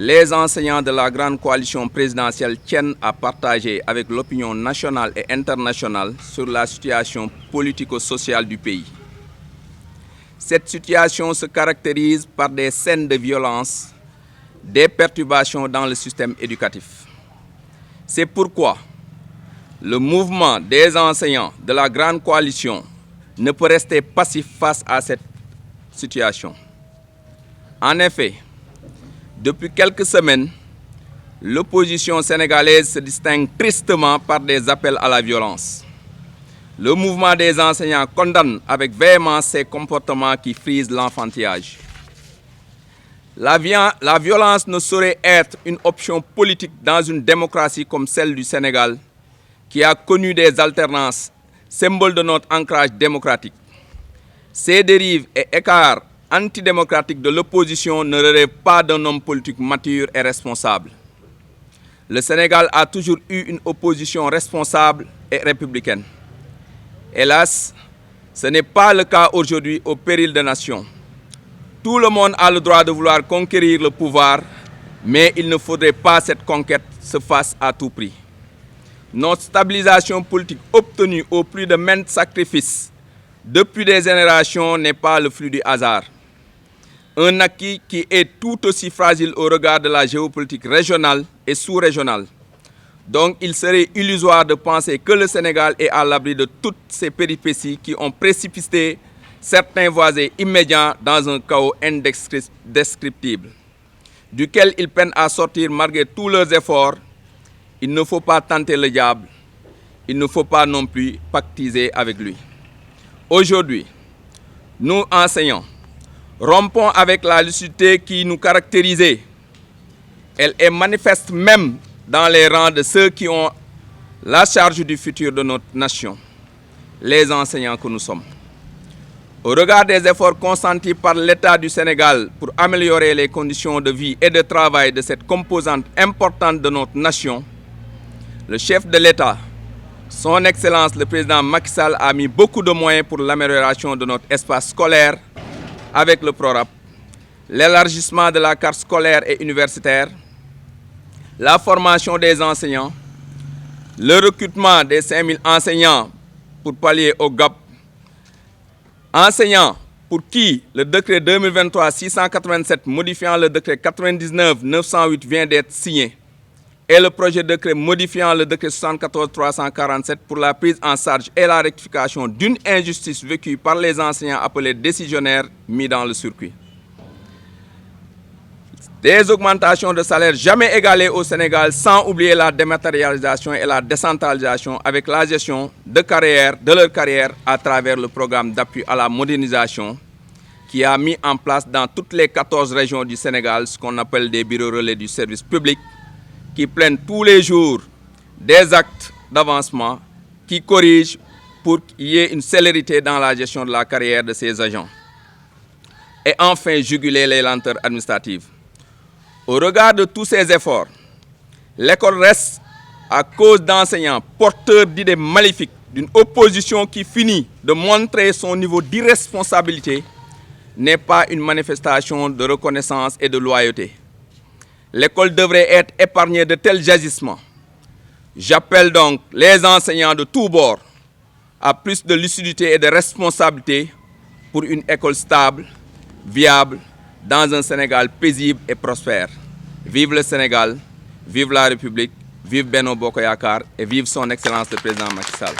Les enseignants de la grande coalition présidentielle tiennent à partager avec l'opinion nationale et internationale sur la situation politico-sociale du pays. Cette situation se caractérise par des scènes de violence, des perturbations dans le système éducatif. C'est pourquoi le mouvement des enseignants de la grande coalition ne peut rester passif face à cette situation. En effet, depuis quelques semaines, l'opposition sénégalaise se distingue tristement par des appels à la violence. Le mouvement des enseignants condamne avec véhémence ces comportements qui frisent l'enfantillage. La violence ne saurait être une option politique dans une démocratie comme celle du Sénégal, qui a connu des alternances, symbole de notre ancrage démocratique. Ces dérives et écarts antidémocratiques de l'opposition ne relèvent pas d'un homme politique mature et responsable. Le Sénégal a toujours eu une opposition responsable et républicaine. Hélas, ce n'est pas le cas aujourd'hui au péril de nations. Tout le monde a le droit de vouloir conquérir le pouvoir, mais il ne faudrait pas que cette conquête se fasse à tout prix. Notre stabilisation politique obtenue au prix de maints sacrifices depuis des générations n'est pas le fruit du hasard. Un acquis qui est tout aussi fragile au regard de la géopolitique régionale et sous-régionale. Donc il serait illusoire de penser que le Sénégal est à l'abri de toutes ces péripéties qui ont précipité certains voisins immédiats dans un chaos indescriptible, duquel ils peinent à sortir malgré tous leurs efforts. Il ne faut pas tenter le diable, il ne faut pas non plus pactiser avec lui. Aujourd'hui, nous enseignants, rompons avec la lucidité qui nous caractérisait. Elle est manifeste même dans les rangs de ceux qui ont la charge du futur de notre nation, les enseignants que nous sommes. Au regard des efforts consentis par l'État du Sénégal pour améliorer les conditions de vie et de travail de cette composante importante de notre nation, le chef de l'État, son Excellence le président Macky Sall, a mis beaucoup de moyens pour l'amélioration de notre espace scolaire avec le PRORAP, l'élargissement de la carte scolaire et universitaire, la formation des enseignants, le recrutement des 5000 enseignants pour pallier au gap, enseignants pour qui le décret 2023-687 modifiant le décret 99-908 vient d'être signé, et le projet de décret modifiant le décret 74-347 pour la prise en charge et la rectification d'une injustice vécue par les enseignants appelés décisionnaires mis dans le circuit. Des augmentations de salaire jamais égalées au Sénégal, sans oublier la dématérialisation et la décentralisation avec la gestion de leur carrière à travers le programme d'appui à la modernisation qui a mis en place dans toutes les 14 régions du Sénégal ce qu'on appelle des bureaux relais du service public qui plaignent tous les jours des actes d'avancement qui corrigent pour qu'il y ait une célérité dans la gestion de la carrière de ces agents. Et enfin, juguler les lenteurs administratives. Au regard de tous ces efforts, l'école reste, à cause d'enseignants porteurs d'idées maléfiques, d'une opposition qui finit de montrer son niveau d'irresponsabilité, n'est pas une manifestation de reconnaissance et de loyauté. L'école devrait être épargnée de tels agissements. J'appelle donc les enseignants de tous bords à plus de lucidité et de responsabilité pour une école stable, viable, dans un Sénégal paisible et prospère. Vive le Sénégal, vive la République, vive Benno Bokk Yakaar et vive son Excellence le président Macky Sall.